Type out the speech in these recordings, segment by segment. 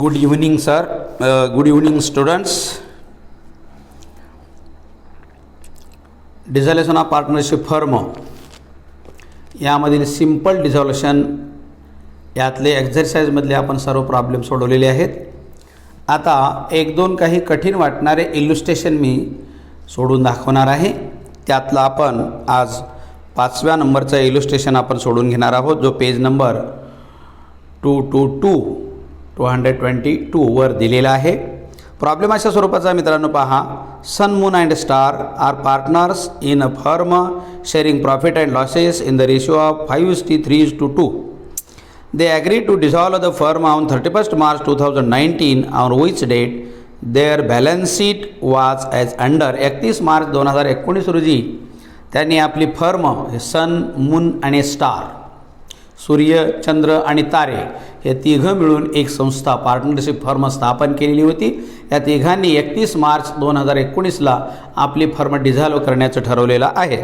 Good evening sir. Good evening students. Dissolution of partnership firm यामधील simple dissolution यातले एक्झरसाइजमधले आपण सर्व प्रॉब्लेम सोडवलेले आहेत. आता एक दोन काही कठीण वाटणारे इल्युस्ट्रेशन मी सोडून दाखवणार आहे. त्यातला आपण आज 5व्या नंबरचा इल्युस्ट्रेशन आपण सोडून घेणार आहोत, जो पेज नंबर 222 वर दिलेला आहे. प्रॉब्लेम अशा स्वरूपाचा मित्रांनो पहा. Sun, moon and star are partners in a firm sharing profit and losses in the ratio of 5:3:2. They agreed to dissolve the firm on 31st March 2019, on which date their balance sheet was as under. 31 March 2019 रोजी त्यांनी आपली firm सन, moon आणि star, सूर्य, चंद्र आणि तारे हे तिघं मिळून एक संस्था पार्टनरशिप फर्म स्थापन केलेली होती. या तिघांनी 31 मार्च 2019ला आपली फर्म डिझॉल्व करण्याचं ठरवलेलं आहे.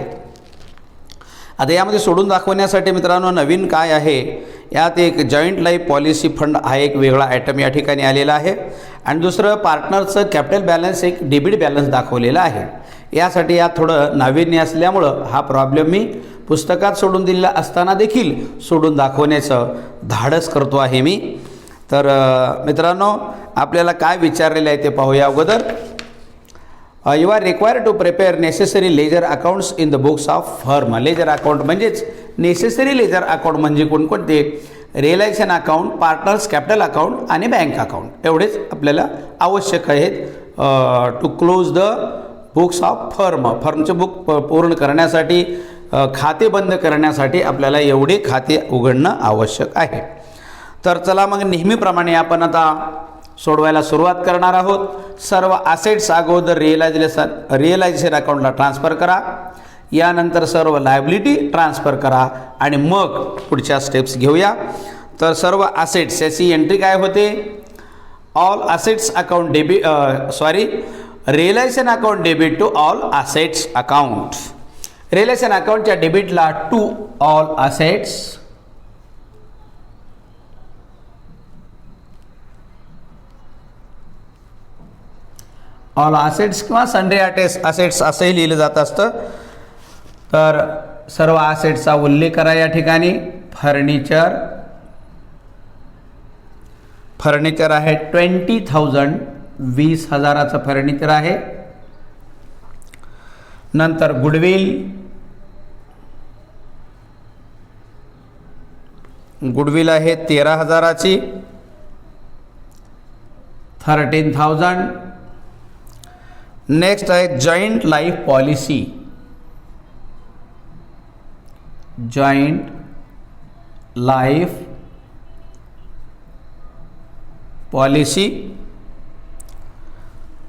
आता यामध्ये सोडून दाखवण्यासाठी मित्रांनो नवीन काय आहे, यात एक जॉईंट लाईफ पॉलिसी फंड हा एक वेगळा आयटम या ठिकाणी आलेला आहे आणि दुसरं पार्टनरचं कॅपिटल बॅलन्स एक डेबिट बॅलन्स दाखवलेला आहे. यासाठी यात थोडं नाविन्य असल्यामुळं हा प्रॉब्लेम मी पुस्तकात सोडून दिलेला असताना देखील सोडून दाखवण्याचं धाडस करतो आहे मी. तर मित्रांनो आपल्याला काय विचारलेलं आहे ते पाहूया अगोदर. You are required to prepare necessary ledger accounts in the books of firm. Ledger account म्हणजेच नेसेसरी लेजर अकाउंट म्हणजे कोणकोणते? Realisation account, partners capital account आणि बँक अकाउंट, एवढेच आपल्याला आवश्यक आहेत to close the books of firm. फर्मचे book पूर्ण करण्यासाठी, खाते बंद करण्यासाठी आपल्याला एवढे खाते उघडणं आवश्यक आहे. तर चला मग नेहमीप्रमाणे आपण आता सोडवायला सुरुवात करणार आहोत. सर्व ॲसेट्स अगोदर रिअलायझेशन अकाउंटला ट्रान्सफर करा, यानंतर सर्व लायबिलिटी ट्रान्सफर करा आणि मग पुढच्या स्टेप्स घेऊया. तर सर्व ॲसेट्स याची एंट्री काय होते? All assets account debit, realisation account debit to all assets account. Realisation अकाउंटच्या डेबिटला to all assets, all assets किंवा सन्ड्री ॲसेट्स असंही लिहिलं जात असतं. तर सर्व ॲसेट्सचा उल्लेख करा या ठिकाणी. फर्निचर आहे 20,000, 20,000चं फर्निचर आहे. नंतर गुडविल आहे 13,000ची, 13,000. नेक्स्ट आहे joint life policy. Joint life policy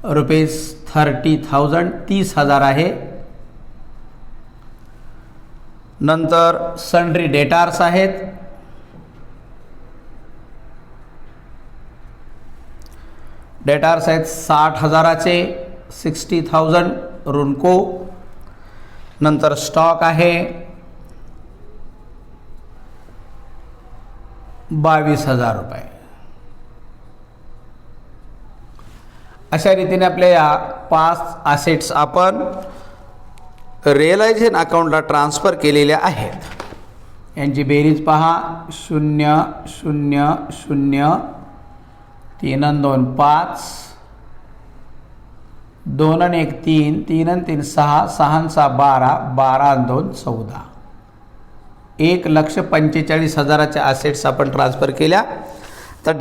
₹30,000, 30,000 आहे. नंतर सन्ड्री डेटार्स आहेत. डेटार्स आहेत 60,000चे, 60,000 रुनको. नंतर स्टॉक आहे 22,000 रुपये. अशा रीतीने आपल्या या 5 ॲसेट्स आपण रिअलायझेशन अकाउंटला ट्रान्सफर केलेल्या आहेत. यांची बेरीज पहा. 0 0 0 3 आणि 2 5, 2 आणि 1 3, 3 आणि 3 6, 6 आणि 6 12, 12 आणि 2 14. 1,45,000च्या ॲसेट्स आपण ट्रान्सफर केल्या. तर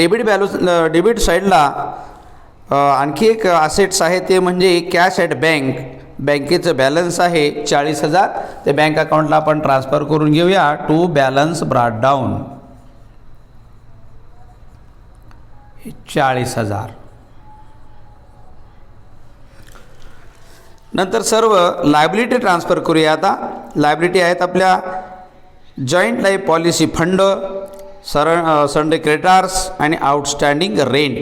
डेबिट साईडला आणखी एक ॲसेट्स आहे, ते म्हणजे कॅश ॲट बँक. बँकेचं बॅलन्स आहे 40,000. ते बँक अकाउंटला आपण ट्रान्सफर करून घेऊया. To balance brought down 40,000. नंतर सर्व लायबिलिटी ट्रान्सफर करूया. आता लायबिलिटी आहेत आपल्या joint life policy fund, sundry creditors आणि आउटस्टँडिंग रेंट.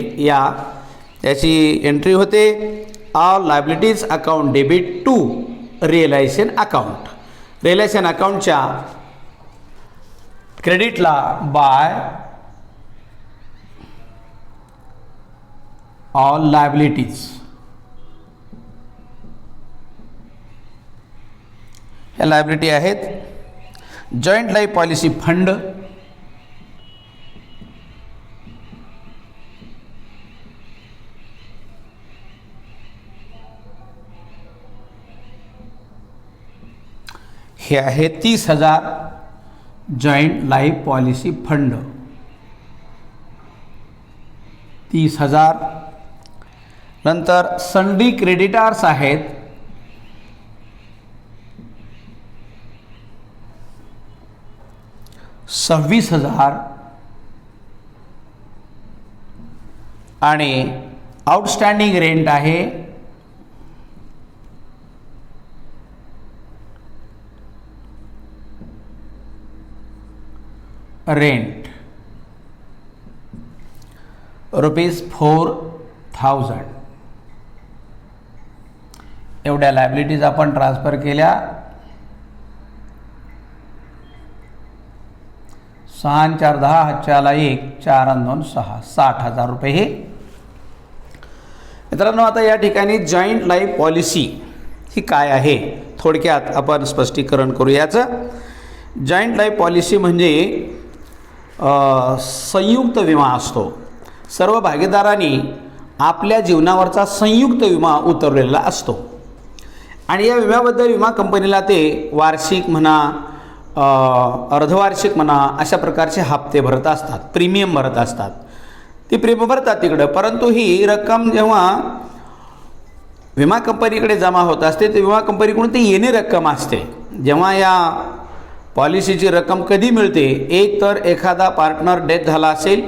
याची एंट्री होते all liabilities account debit to realisation account. Realisation अकाउंटच्या क्रेडिटला बाय ऑल लायबिलिटीज. ह्या लायबिलिटी आहेत. जॉईंट लाईफ पॉलिसी फंड, हे आहे 30,000 जॉईंट लाईफ पॉलिसी फंड. 30,000. नंतर सन्डी क्रेडिटार्स आहेत 26,000 आणि आउटस्टँडिंग रेंट आहे रेंट ₹4,000. एवढ्या लायबिलिटीज आपण ट्रान्सफर केल्या. 6 4 10 हातच्याला 1 4 2 6 60,000 रुपये हे. मित्रांनो, आता या ठिकाणी जॉईंट लाईफ पॉलिसी ही काय आहे थोडक्यात आपण स्पष्टीकरण करूयाचं. जॉईंट लाईफ पॉलिसी म्हणजे संयुक्त विमा असतो. सर्व भागीदारांनी आपल्या जीवनावरचा संयुक्त विमा उतरवलेला असतो आणि या विम्याबद्दल विमा कंपनीला ते वार्षिक म्हणा, अर्धवार्षिक म्हणा, अशा प्रकारचे हप्ते भरत असतात, प्रीमियम भरत असतात. ती प्रीमियम भरतात तिकडं, परंतु ही रक्कम जेव्हा विमा कंपनीकडे जमा होत असते ते विमा कंपनीकडून ती येणे रक्कम असते. जेव्हा या पॉलिसीची रक्कम कधी मिळते, एक तर एखादा पार्टनर डेथ झाला असेल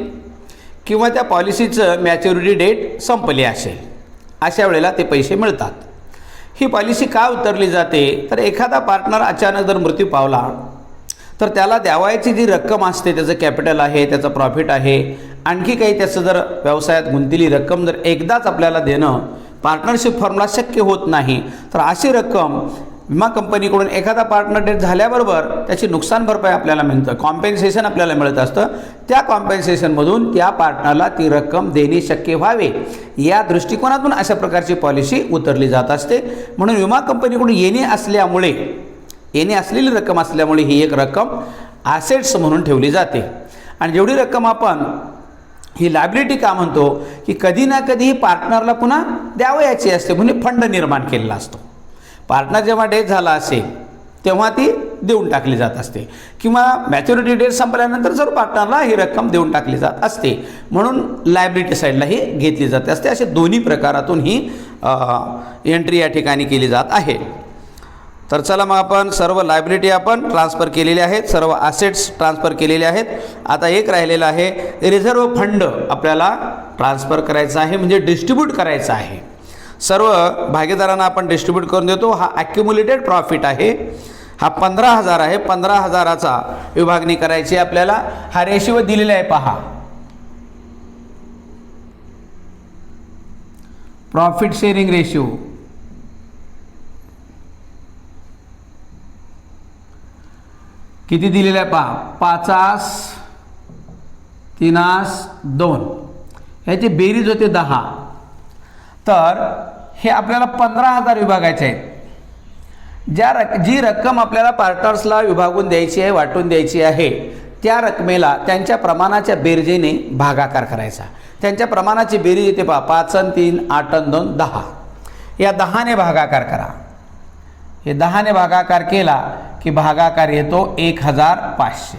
किंवा त्या पॉलिसीचं मॅच्युरिटी डेट संपली असेल, अशा वेळेला ते पैसे मिळतात. ही पॉलिसी का उतरली जाते तर एखादा पार्टनर अचानक जर मृत्यू पावला तर त्याला द्यावायची जी रक्कम असते, त्याचं कॅपिटल आहे, त्याचं प्रॉफिट आहे, आणखी काही त्याचं जर व्यवसायात गुंतलेली रक्कम जर एकदाच आपल्याला देणं पार्टनरशिप फर्मला शक्य होत नाही, तर अशी रक्कम विमा कंपनीकडून एखादा पार्टनर डेथ झाल्याबरोबर त्याची नुकसान भरपाई आपल्याला मिळतं, कॉम्पेन्सेशन आपल्याला मिळत असतं. त्या कॉम्पेन्सेशनमधून त्या पार्टनरला ती रक्कम देणे शक्य व्हावे या दृष्टिकोनातून अशा प्रकारची पॉलिसी उतरली जात असते. म्हणून विमा कंपनीकडून येणे असलेली रक्कम असल्यामुळे ही एक रक्कम ॲसेट्स म्हणून ठेवली जाते. आणि जेवढी रक्कम आपण ही लायबिलिटी का म्हणतो की कधी ना कधी ही पार्टनरला पुन्हा द्यावयाची असते, म्हणून फंड निर्माण केलेला असतो. पार्टनर जेव्हा डेथ झाला असेल तेव्हा ती देऊन टाकली जात असते किंवा मॅच्युरिटी डेट संपल्यानंतर जर पार्टनरला ही रक्कम देऊन टाकली जात असते, म्हणून लायबिलिटी साईडला ही घेतली जाते असते. असे दोन्ही प्रकारातून ही एंट्री या ठिकाणी केली जात आहे. तर चला मग आपण सर्व लायबिलिटी आपण ट्रान्सफर केलेले आहेत, सर्व ॲसेट्स ट्रान्सफर केलेले आहेत. आता एक राहिलेला आहे रिझर्व्ह फंड आपल्याला ट्रान्सफर करायचा आहे, म्हणजे डिस्ट्रीब्यूट करायचा आहे. सर्व भागीदारांना आपण डिस्ट्रीब्यूट करून देतो. हा ॲक्युम्युलेटेड प्रॉफिट आहे, हा 15,000 आहे. 15,000चा विभागणी करायची आपल्याला. हा रेशिओ दिलेला आहे पहा. प्रॉफिट शेअरिंग रेशिओ किती दिलेला आहे पहा. 5/3/2 याची बेरीज होते 10. तर हे आपल्याला 15,000 विभागायचे आहेत. जी रक्कम आपल्याला पार्टनर्सला विभागून द्यायची आहे, वाटून द्यायची आहे, त्या रकमेला त्यांच्या प्रमाणाच्या बेरजेने भागाकार करायचा. त्यांच्या प्रमाणाची बेरीज येते पहा. 5 आणि 3 8 आणि 2 10. या 10ने भागाकार करा. हे 10ने भागाकार केला की भागाकार येतो 1,500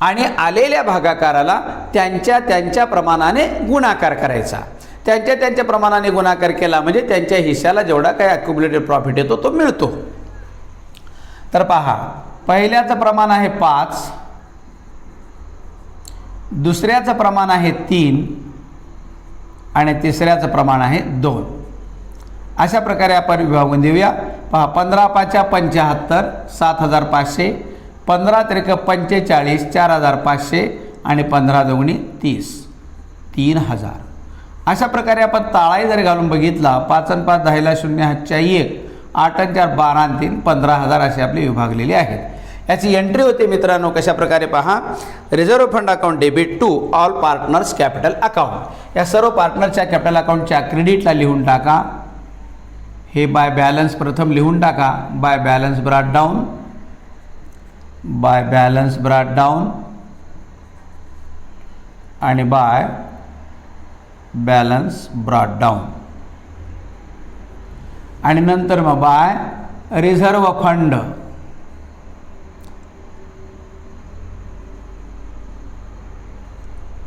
आणि आलेल्या भागाकाराला त्यांच्या प्रमाणाने गुणाकार करायचा. त्यांच्या प्रमाणाने गुणाकार केला म्हणजे त्यांच्या हिश्श्याला जेवढा काही ॲक्युम्युलेटेड प्रॉफिट येतो तो मिळतो. तर पहा, पहिल्याचं प्रमाण आहे 5, दुसऱ्याचं प्रमाण आहे 3 आणि तिसऱ्याचं प्रमाण आहे 2. अशा प्रकारे आपण विभागून देऊया. पहा, 15×5 = 75, 7,500, 15×3 = 45, 4,500 आणि 15×2 = 30, 3,000. अशा प्रकारे आपण ताळाही जर घालून बघितला, 5 आणि 5 10 ला 0 हातच्या 1, 8 आणि 4 12 आणि 3 15,000 असे आपले विभागलेले आहेत. याची एंट्री होते मित्रांनो कशा प्रकारे पहा, reserve fund account debit to all partners capital account. या सर्व पार्टनरच्या कॅपिटल अकाउंटच्या क्रेडिटला लिहून टाका. हे बाय बॅलन्स प्रथम लिहून टाका. By balance brought down, by balance brought down आणि बाय बॅलन्स ब्रॉट डाऊन आणि नंतर मग बाय रिझर्व्ह फंड.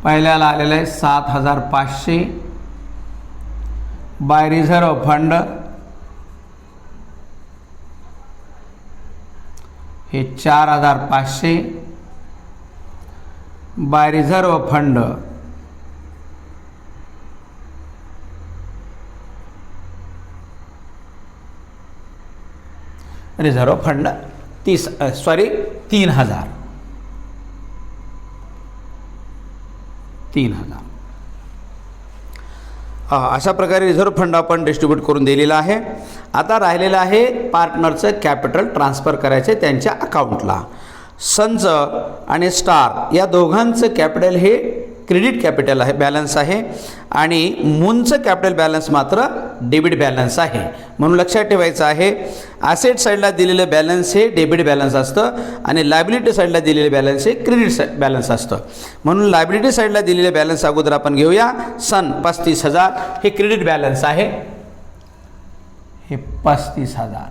पहिल्याला आलेलं आहे 7,500 बाय रिझर्व्ह फंड हे 4,500 by reserve fund reserve fund 3,000. अशा प्रकारे रिझर्व्ह फंड आपण डिस्ट्रीब्यूट करून दिलेला आहे. आता राहिलेलं आहे पार्टनरचं कॅपिटल ट्रान्सफर करायचे त्यांच्या अकाउंटला. सनचं आणि स्टार या दोघांचं कॅपिटल हे क्रेडिट कॅपिटल आहे, बॅलन्स आहे आणि मूनचं कॅपिटल बॅलन्स मात्र डेबिट बॅलन्स आहे. म्हणून लक्षात ठेवायचं आहे, ॲसेट साईडला दिलेलं बॅलन्स हे डेबिट बॅलन्स असतं आणि लायबिलिटी साईडला दिलेलं बॅलन्स हे क्रेडिट बॅलन्स असतं. म्हणून लायबिलिटी साईडला दिलेले बॅलन्स अगोदर आपण घेऊया. सन 35,000 हे क्रेडिट बॅलन्स आहे, हे 35,000.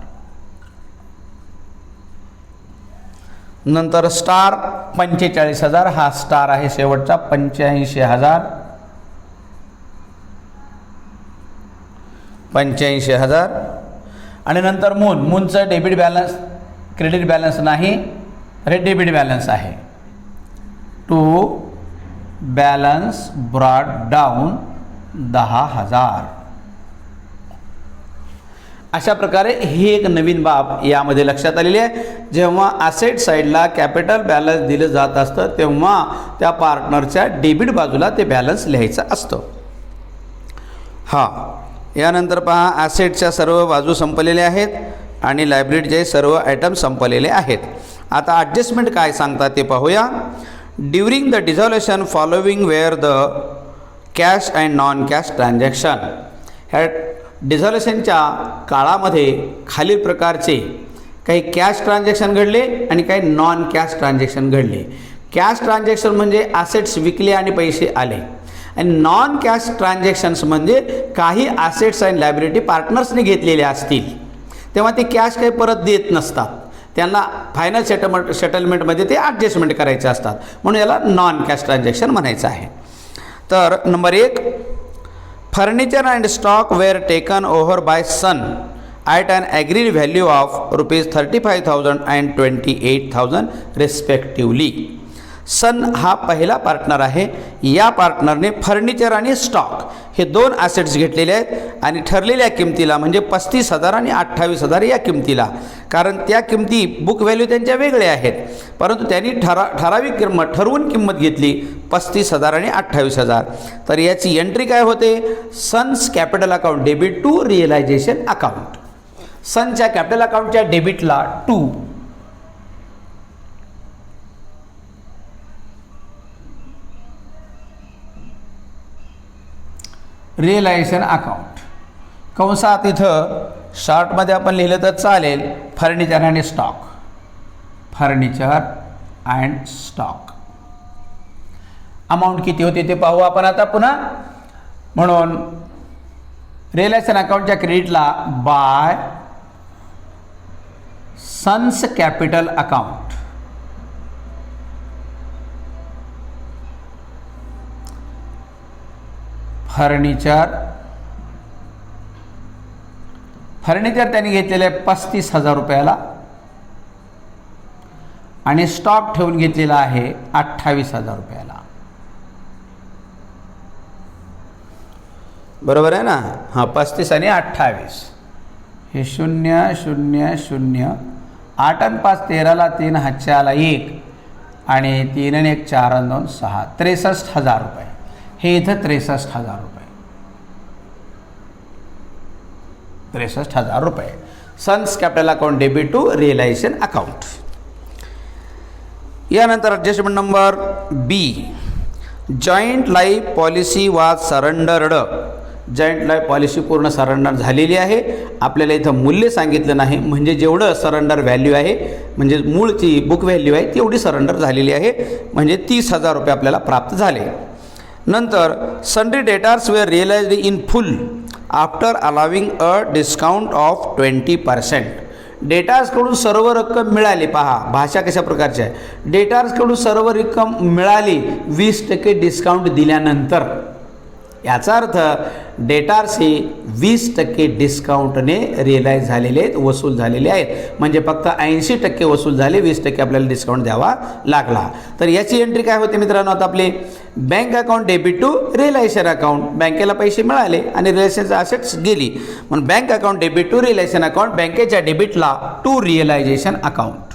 नंतर स्टार 45,000 हा स्टार आहे शेवटचा 85,000 आणि नंतर मूनचं डेबिट बॅलन्स क्रेडिट बॅलन्स नाही, हे डेबिट बॅलन्स आहे. To balance brought down 10,000. अशा प्रकारे ही एक नवीन बाब यामध्ये लक्षात आलेली आहे. जेव्हा ॲसेट साईडला कॅपिटल बॅलन्स दिलं जात असतं तेव्हा त्या पार्टनरच्या डेबिट बाजूला ते बॅलन्स लिहायचं असतं. यानंतर पहा, ॲसेटच्या सर्व बाजू संपलेल्या आहेत आणि लायबिलिटीचे सर्व आयटम संपलेले आहेत. आता ॲडजस्टमेंट काय सांगतात ते पाहूया. During the dissolution following were the cash and non cash transaction. ह्या डिझॉल्युशनच्या काळामध्ये खालील प्रकारचे काही कॅश ट्रान्झॅक्शन घडले आणि काही नॉन कॅश ट्रान्झॅक्शन घडले. कॅश ट्रान्झॅक्शन म्हणजे ॲसेट्स विकले आणि पैसे आले आणि नॉन कॅश ट्रान्झॅक्शन्स म्हणजे काही ॲसेट्स आणि लायबिलिटी पार्टनर्सने घेतलेल्या असतील तेव्हा ते कॅश काही परत देत नसतात, त्यांना फायनल सेटलमेंटमध्ये ते ॲडजस्टमेंट करायचे असतात, म्हणून याला नॉन कॅश ट्रान्झॅक्शन म्हणायचं आहे. तर number 1, furniture and stock were taken over by sun at an agreed value of ₹35,000 and 28,000 respectively. Sun हा पहिला पार्टनर आहे. या पार्टनरने फर्निचर आणि स्टॉक हे 2 ॲसेट्स घेतलेले आहेत आणि ठरलेल्या किमतीला म्हणजे 35,000 आणि 28,000 या किमतीला, कारण त्या किमती बुक व्हॅल्यू त्यांच्या वेगळ्या आहेत, परंतु त्यांनी ठराविक किंमत ठरवून किंमत घेतली 35,000 आणि 28,000. तर याची एंट्री काय होते, sun's capital account debit to realisation account. सनच्या कॅपिटल अकाउंटच्या डेबिटला टू रिअलायझेशन अकाउंट कंसात इथं शॉर्टमध्ये आपण लिहिलं तर चालेल furniture and stock. Furniture and stock amount किती होते ते पाहू आपण आता पुन्हा. म्हणून रिअलायझेशन अकाउंटच्या क्रेडिटला by sun's capital account furniture त्यांनी घेतलेले 35,000 रुपयाला आणि स्टॉक ठेवून घेतलेला आहे 28,000 रुपयाला. बरोबर आहे ना. 35 आणि 28 हे 0 0 0 8 आणि 5 13ला 3 हातच्याला 1 आणि 3 आणि 1 4 आणि 2 6 63,000 रुपये. हे इथं 63,000 रुपये 63,000 रुपये sons capital account debit to realisation account. यानंतर adjustment number b, joint life policy was surrendered. Joint life policy पूर्ण सरेंडर झालेली आहे. आपल्याला इथं मूल्य सांगितलं नाही, म्हणजे जेवढं सरेंडर व्हॅल्यू आहे, म्हणजे मूळची बुक व्हॅल्यू आहे तेवढी सरेंडर झालेली आहे, म्हणजे 30,000 रुपये आपल्याला प्राप्त झाले. नंतर sundry debtors were realised in full after allowing a discount of 20%. डेटार्सकडून सर्व रक्कम मिळाली. पहा भाषा कशा प्रकारची आहे. डेटार्सकडून सर्व रक्कम मिळाली 20% डिस्काउंट दिल्यानंतर. याचा अर्थ डेटार्स हे 20% डिस्काउंटने रिअलाइज झालेले आहेत, वसूल झालेले आहेत. म्हणजे फक्त 80% वसूल झाले, 20% आपल्याला डिस्काउंट द्यावा लागला. तर याची एंट्री काय होते मित्रांनो, आता आपले bank account debit to realisation account. बँकेला पैसे मिळाले आणि रिअलायझेशन असेट्स गेली, म्हणून bank account debit to realisation account, बँकेच्या डेबिटला टू रिअलायझेशन अकाउंट.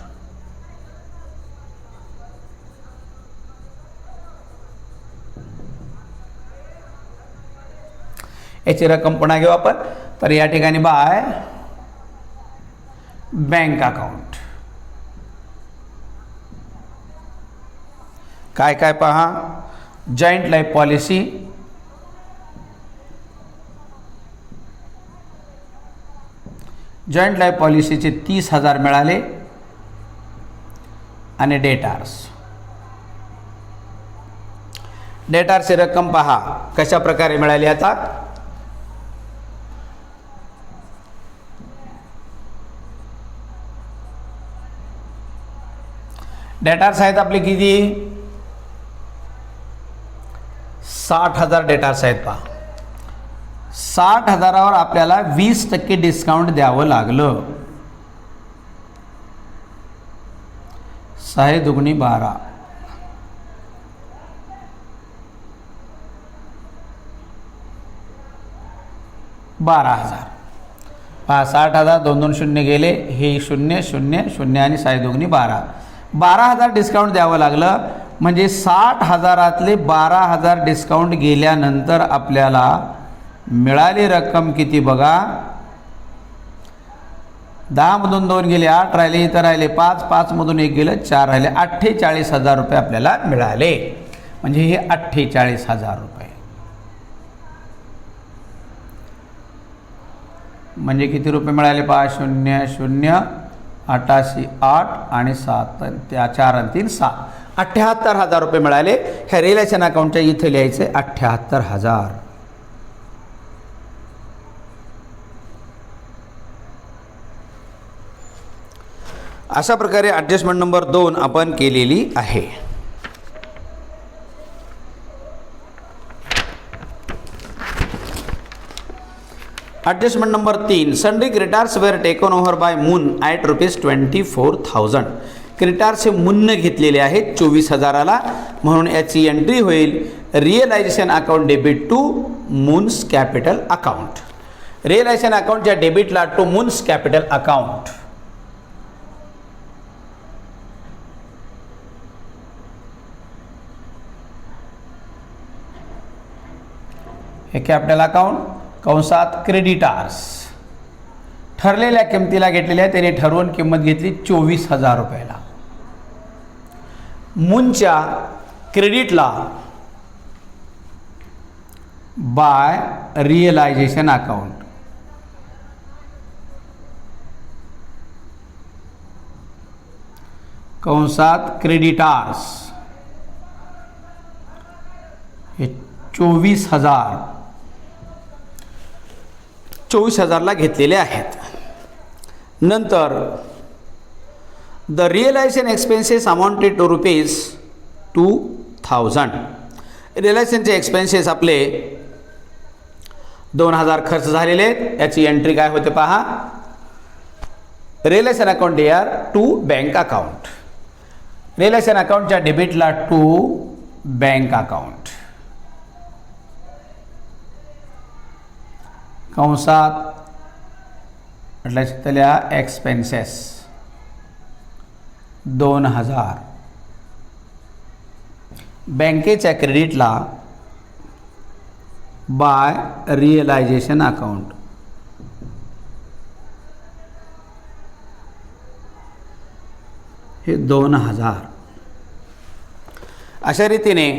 याची रक्कम पुन्हा घेऊ आपण. तर या ठिकाणी बाय बँक अकाउंट काय काय पहा. Joint life policy, joint life पॉलिसीचे 30,000 मिळाले आणि डेटार्सची रक्कम पहा कशा प्रकारे मिळाली. आता डेटार्स आहेत आपले किती, 60,000 डेटार्स आहेत. पहा 60,000वर आपल्याला 20% डिस्काउंट द्यावं लागलं. 6 दुगणी 12, 12,000. पहा 60,000, 2 शून्य गेले, हे 0 0 0 आणि 6 दुगणी 12. 12,000 डिस्काउंट द्यावं लागलं. म्हणजे 60,000तले 12,000 डिस्काउंट गेल्यानंतर आपल्याला मिळाली रक्कम किती बघा. 10 मधून 2 गेले, 8 राहिले, इथं राहिले 5, 5 मधून 1 गेलं, 4 राहिले, 48,000 रुपये आपल्याला मिळाले. म्हणजे हे 48,000 रुपये. म्हणजे किती रुपये मिळाले पहा, 0 0 88 8 आणि 7 त्या 4 आणि 3 6, 78,000 रुपये मिळाले. ह्या रिअलायझेशन अकाउंटच्या इथं लिहायचे 78,000. अशा प्रकारे ॲडजस्टमेंट नंबर 2 आपण केलेली आहे. Adjustment number 3, sundry creditors were taken over by Moon at ₹24,000. Creditors हे मूनने घेतलेले आहेत 24,000ला, म्हणून याची एंट्री होईल realisation account debit to Moon's capital account. Realisation अकाउंटच्या डेबिटला टू मून्स कॅपिटल अकाउंट. हे कॅपिटल अकाउंट कंसात क्रेडिटार्स ठरलेल्या किमतीला घेतलेल्या आहे. त्याने ठरवून किंमत घेतली 24,000 रुपयाला. मूनच्या क्रेडिटला बाय रिअलायझेशन अकाउंट. कंसात क्रेडिटार्स हे 24,000ला घेतलेले आहेत. नंतर the realisation expenses amounted to ₹2,000. रिअलायझेशनचे एक्सपेन्सेस आपले 2,000 खर्च झालेले आहेत. याची एंट्री काय होते पहा, realisation account dare to bank account. Realisation अकाउंटच्या डेबिटला टू बँक अकाउंट. कंसात म्हटल्याच्या एक्सपेन्सेस 2,000. बँकेच्या क्रेडिटला बाय रिअलायझेशन अकाउंट. हे 2,000. अशा रीतीने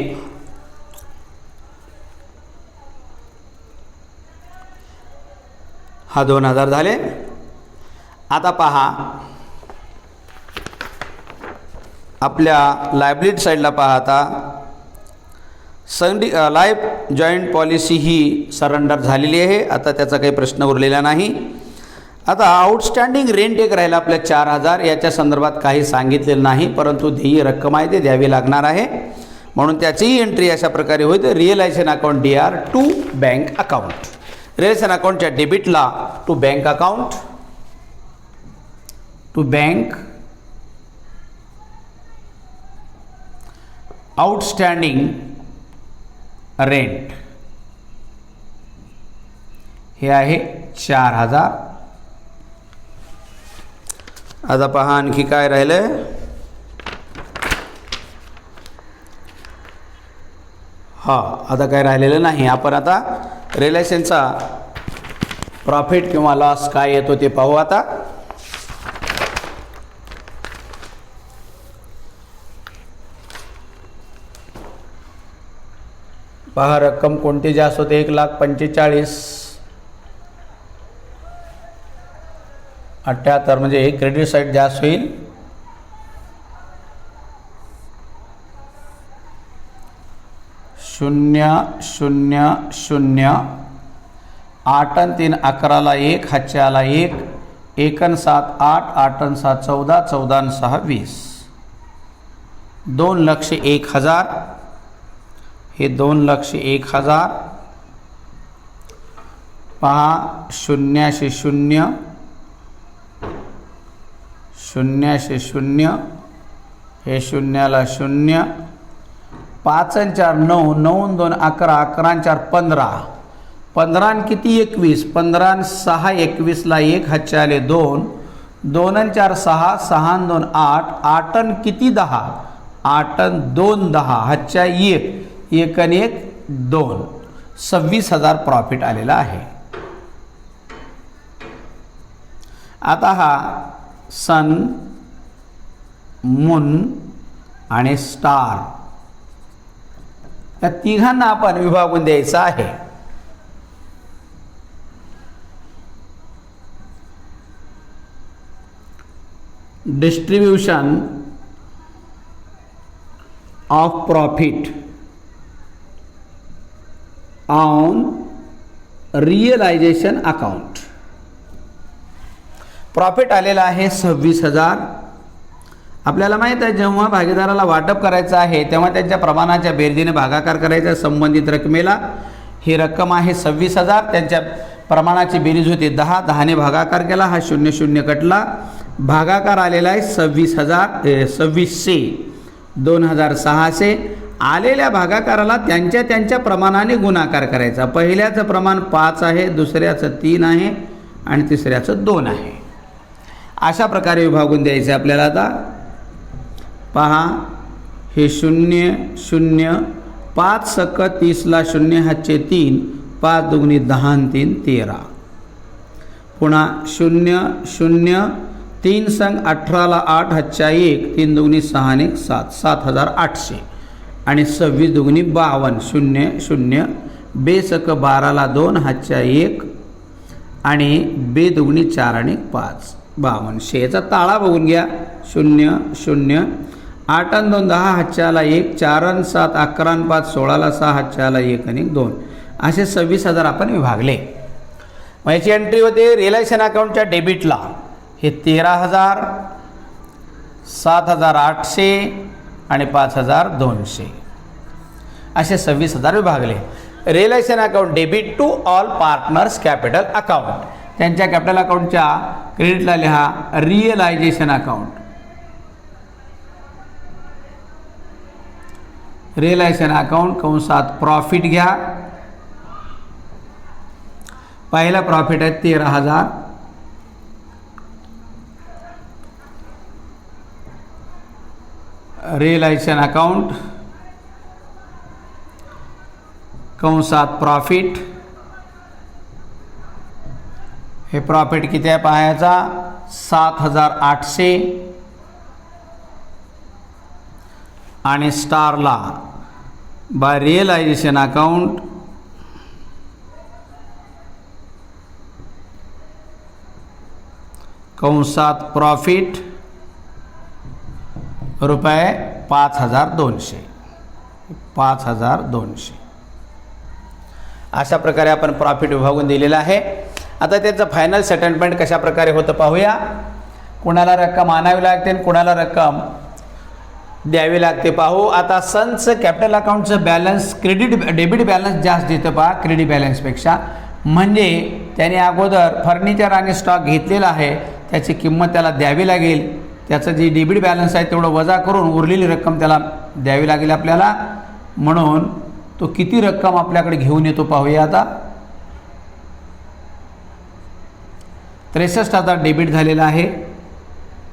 हा 2000 झाले. आता पहा आपल्या लायबिलिटी साईडला पाहता लाईफ जॉईंट पॉलिसी ही सरेंडर झालेली आहे. आता त्याचा काही प्रश्न उरलेला नाही. आता आउटस्टँडिंग रेंट एक राहिला आपल्या 4000. याच्या संदर्भात काही सांगितलेलं नाही, परंतु देय रक्कम आहे ते द्यावी लागणार आहे, म्हणून त्याचीही एंट्री अशा प्रकारे होईल. Realisation account DR to bank account. Realisation अकाउंटच्या डेबिटला to bank account, to bank outstanding rent हे आहे 4000. आता पहा आणखी काय राहिलं. आता काय राहिलेलं नाही. आपण आता रिलेशनचा प्रॉफिट किंवा लॉस काय येतो ते पाहू. आता पहा रक्कम कोणती जास्त होते. 1,45,78 म्हणजे एक क्रेडिट साईड जास्त होईल. शून्य शून्य शून्य 8 आणि 3 11ला 1, हातच्याला 1, 1 आणि 7 8, 8 आणि 7 14, 14 आणि 6 20. 2,01,000 हे 2,01,000. पहा 0 0 0 0 हे 0ला 0, 5 आणि 4 9, 9 आणि 2 11, 11 आणि 4 15, 15 आणि किती 21, 15 आणि 6 21ला 1, हातच्या आले 2, 2 आणि 4 6, 6 आणि 2 8, 8 आणि किती 10, 8 आणि 2 10, हातच्या 1, 1 आणि 1 2, 26,000 प्रॉफिट आलेला आहे. आता हा सन, मून आणि स्टार या तिघांना आपण विभागून द्यायचा आहे. Distribution of profit on realisation account. Profit आलेला आहे 26,000. आपल्याला माहीत आहे जेव्हा भागीदाराला वाटप करायचं आहे तेव्हा त्यांच्या प्रमाणाच्या बेरजेने भागाकार करायचा संबंधित रकमेला. ही रक्कम आहे 26,000. त्यांच्या प्रमाणाची बेरीज होती 10, 10ने भागाकार केला, हा 0 0 कटला, भागाकार आलेला आहे 26,600. 2,600 आलेल्या भागाकाराला त्यांच्या प्रमाणाने गुणाकार करायचा. पहिल्याचं प्रमाण 5 आहे, दुसऱ्याचं 3 आहे आणि तिसऱ्याचं 2 आहे. अशा प्रकारे विभागून द्यायचे आपल्याला. आता पहा हे 0 0, 5 सक 30ला 0, हातचे 3, 5 दुगणी 10 आणि 3 13. पुन्हा 0 0, 3 संग 18ला 8, हातच्या 1, 3 दुगणी 6 आणि 7, 7,800 आणि 26 दुगणी 52. 0 0, बे सक 12ला 2, हातच्या 1 आणि बे दुगणी 4 आणि 5, 5200. याचा ताळा बघून घ्या. 0 0, 8 आणि 2 10, हातच्याला 1, 4 आणि 7 11 आणि 5 16ला 6, हातच्याला 1 आणि 2. असे 26,000 आपण विभागले. मग याची एंट्री होते रिअलायझेशन अकाउंटच्या डेबिटला हे 13,000, 7,800 आणि 5,200 असे 26,000 विभागले. Realisation account debit to all partners capital account. त्यांच्या कॅपिटल अकाउंटच्या क्रेडिटला लिहा रिअलायझेशन अकाउंट. रिअलायझेशन अकाउंट कंसात प्रॉफिट घ्या. पहिला प्रॉफिट आहे 13,000. रिअलायझेशन अकाउंट कंसात प्रॉफिट. हे प्रॉफिट किती आहे पाहायचा 7,800 आणि स्टारला बाय रिअलायझेशन अकाउंट कंसात प्रॉफिट रुपये 5200 5200 अशा प्रकारे आपण प्रॉफिट विभागून दिलेला आहे. आता त्याचं फायनल सेटलमेंट कशा प्रकारे होतं पाहूया. कुणाला रक्कम आणावी लागते आणि कुणाला रक्कम द्यावी लागते पाहू. आता सनचं कॅपिटल अकाउंटचं बॅलन्स डेबिट बॅलन्स जास्त देतं पहा क्रेडिट बॅलन्सपेक्षा. म्हणजे त्याने अगोदर फर्निचर आणि स्टॉक घेतलेला आहे, त्याची किंमत त्याला द्यावी लागेल. त्याचं जे डेबिट बॅलन्स आहे तेवढं वजा करून उरलेली रक्कम त्याला द्यावी लागेल आपल्याला. म्हणून तो किती रक्कम आपल्याकडे घेऊन येतो पाहूया. आता 63,000 डेबिट झालेलं आहे.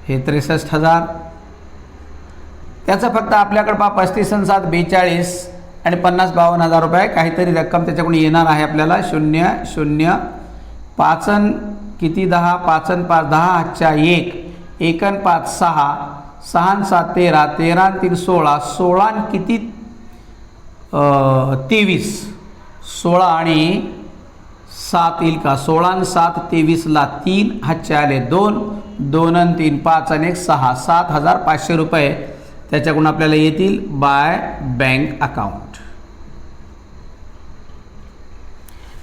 हे 63,000 त्याचं फक्त आपल्याकडे पहा 35 आणि 7 42 आणि 50-52,000 रुपये काहीतरी रक्कम त्याच्याकडून येणार आहे आपल्याला. 0-0 5 किती 10 5 5 10 हातच्या 1 1 5 6 6 7 13 13 3 16 16 किती 23 16 आणि 7 येईल का. 16 आणि 7 23ला 3 हातचे आले 2 2 आणि 3 5 आणि 1 6 7,500 रुपये त्याच्याकडून आपल्याला येतील बाय बँक अकाउंट.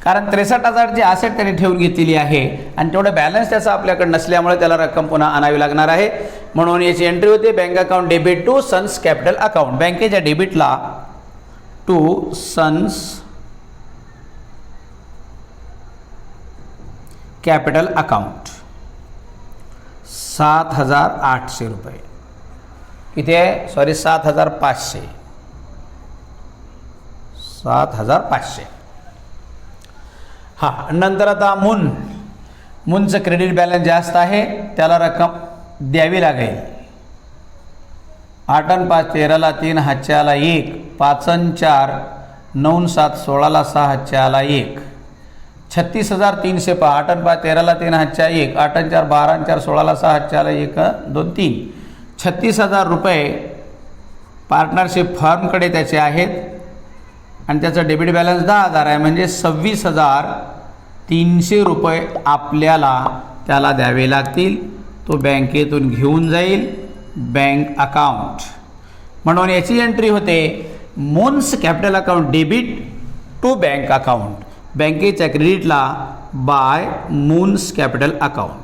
कारण 63,000 जी ॲसेट त्याने ठेवून घेतलेली आहे आणि तेवढं बॅलन्स त्याचा आपल्याकडे नसल्यामुळे त्याला रक्कम पुन्हा आणावी लागणार आहे. म्हणून याची एंट्री होते bank account debit to sons capital account. बँकेच्या डेबिटला टू सन्स कॅपिटल अकाउंट 7,800 रुपये. किती आहे 7,500 7,500. हां नंतर आता मूनचं क्रेडिट बॅलन्स जास्त आहे, त्याला रक्कम द्यावी लागेल. 8 आणि 5 13ला 3 हातच्याला 1 5 आणि 4 9 आणि 7 16ला 6 हातच्याला 1 36,300 पहा. 8 आणि 5 13ला 3 हातच्या 1 8 आणि 4 12 आणि 4 16ला 6 हातच्याला 1 2 3 36,000 रुपये पार्टनरशिप फर्मकडे त्याचे आहेत आणि त्याचा डेबिट बॅलन्स 10,000 आहे. म्हणजे 26,300 रुपये आपल्याला त्याला द्यावे लागतील. तो बँकेतून घेऊन जाईल बँक अकाउंट. म्हणून याची एंट्री होते Moon's capital account debit to bank account. बँकेच्या क्रेडिटला by Moon's capital account.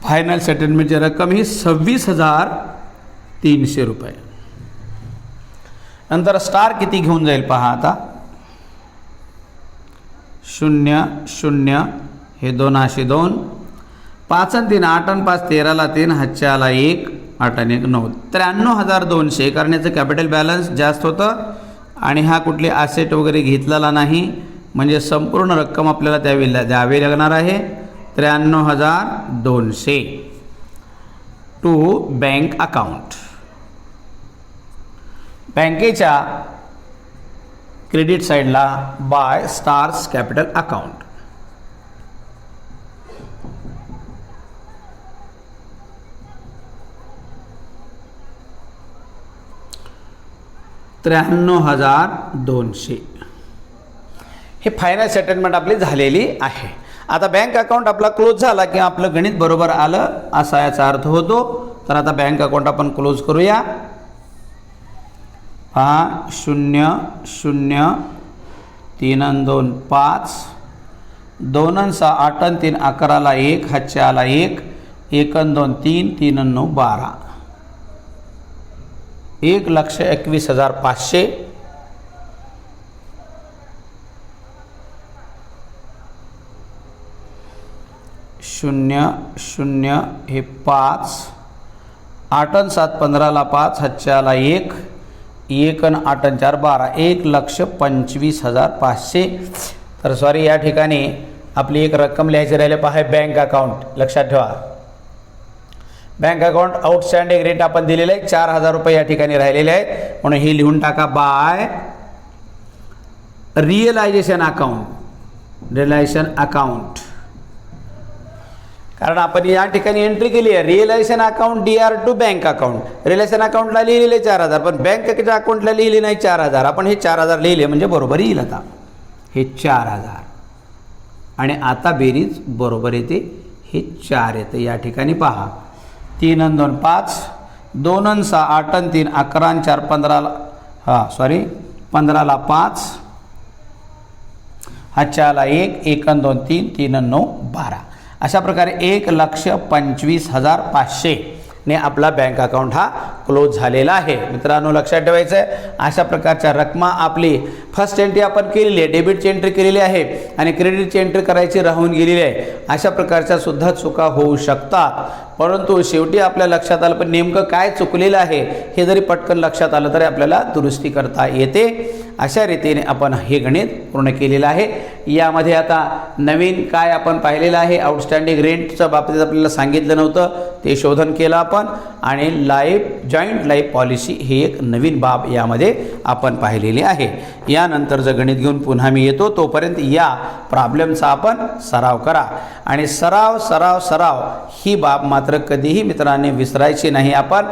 Final सेटलमेंटची रक्कम ही 26,300 रुपये. नंतर स्टार किती घेऊन जाईल पहा. आता 0-0 हे 2-2 5 आणि 3 8 आणि 5 13ला 3 हातच्याला 1 8 आणि 1 9 93,200. करण्याचं कॅपिटल बॅलन्स जास्त होतं आणि हा कुठले ॲसेट वगैरे घेतलेला नाही. म्हणजे संपूर्ण रक्कम आपल्याला द्यावी लागणार आहे 93,200 टू बँक अकाउंट. बँकेच्या क्रेडिट साईडला बाय स्टार्स कॅपिटल अकाउंट. $93,200 हे फायनल सेटलमेंट आपली झालेली आहे. आता बँक अकाउंट आपला क्लोज झाला की आपलं गणित बरोबर आलं असा याचा अर्थ होतो. तर आता बँक अकाउंट आपण क्लोज करूया. पहा 0-0 3 आणि 2 5 2 आणि 6 8 आणि 3 11ला 1 हातच्या आला 1 1 आणि 2 3 3 आणि 9 12 1,21,500. शून्य 0 हे 5 8 आणि 7 15ला 5 हातच्याला 1 1 आणि 8 आणि 4 12 1,25,500. तर सॉरी या ठिकाणी आपली एक रक्कम लिहायची राहिली पहा बँक अकाउंट. लक्षात ठेवा बँक अकाउंट आउटस्टँडिंग रेट आपण दिलेले आहे 4,000 रुपये या ठिकाणी राहिलेले आहेत. म्हणून हे लिहून टाका बाय रिअलायझेशन अकाउंट. कारण आपण या ठिकाणी एंट्री केली आहे realisation account DR to bank account. Realisation अकाउंटला लिहिलेले 4,000 पण बँकेच्या अकाउंटला लिहिले नाही 4,000. आपण हे 4,000 लिहिले म्हणजे बरोबर येईल. आता हे 4,000 आणि आता बेरीज बरोबर येते, हे 4 येतं. या ठिकाणी पहा 3 आणि 2 5, 2 आणि 6 8 आणि 3 11 आणि 4 15 15ला 5, हा 4ला 1, 1 आणि 2 3, 3 आणि 9 12. अशा प्रकारे 1,25,500 ने आपला बँक अकाउंट हा क्लोज झालेला आहे. मित्रांनो लक्षात ठेवायचं आहे, अशा प्रकारच्या रकमा आपली फर्स्ट एंट्री आपण केलेली आहे, डेबिटची एंट्री केलेली आहे आणि क्रेडिटची एंट्री करायची राहून गेलेली आहे. अशा प्रकारच्या सुद्धा चुका होऊ शकतात, परंतु शेवटी आपल्या लक्षात आलं पण नेमकं काय चुकलेलं आहे हे जरी पटकन लक्षात आलं तरी आपल्याला दुरुस्ती करता येते. अशा रीतीने आपण हे गणित पूर्ण केलेलं आहे. यामध्ये आता नवीन काय आपण पाहिलेलं आहे, आउटस्टँडिंग रेंटच्या बाबतीत आपल्याला सांगितलं नव्हतं, ते शोधन केलं आपण आणि जॉईंट लाईफ पॉलिसी ही एक नवीन बाब यामध्ये आपण पाहिलेली आहे. यानंतरचं गणित घेऊन पुन्हा मी येतो, तोपर्यंत या प्रॉब्लेमचा आपण सराव करा आणि सराव सराव सराव ही बाब मात्र कधीही मित्रांनी विसरायची नाही आपण,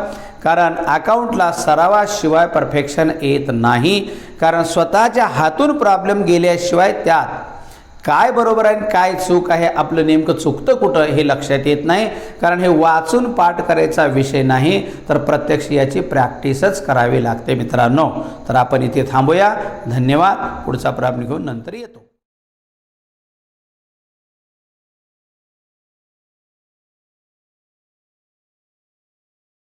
कारण अकाउंटला सरावाशिवाय परफेक्शन येत नाही. कारण स्वतःच्या हातून प्रॉब्लेम गेल्याशिवाय त्यात काय बरोबर आहे काय चूक आहे, आपलं नेमकं चुकतं कुठं हे लक्षात येत नाही. कारण हे वाचून पाठ करायचा विषय नाही, तर प्रत्यक्ष याची प्रॅक्टिसच करावी लागते मित्रांनो. तर आपण इथे थांबूया. धन्यवाद. पुढचा प्रॉब्लेम घेऊन नंतर येतो.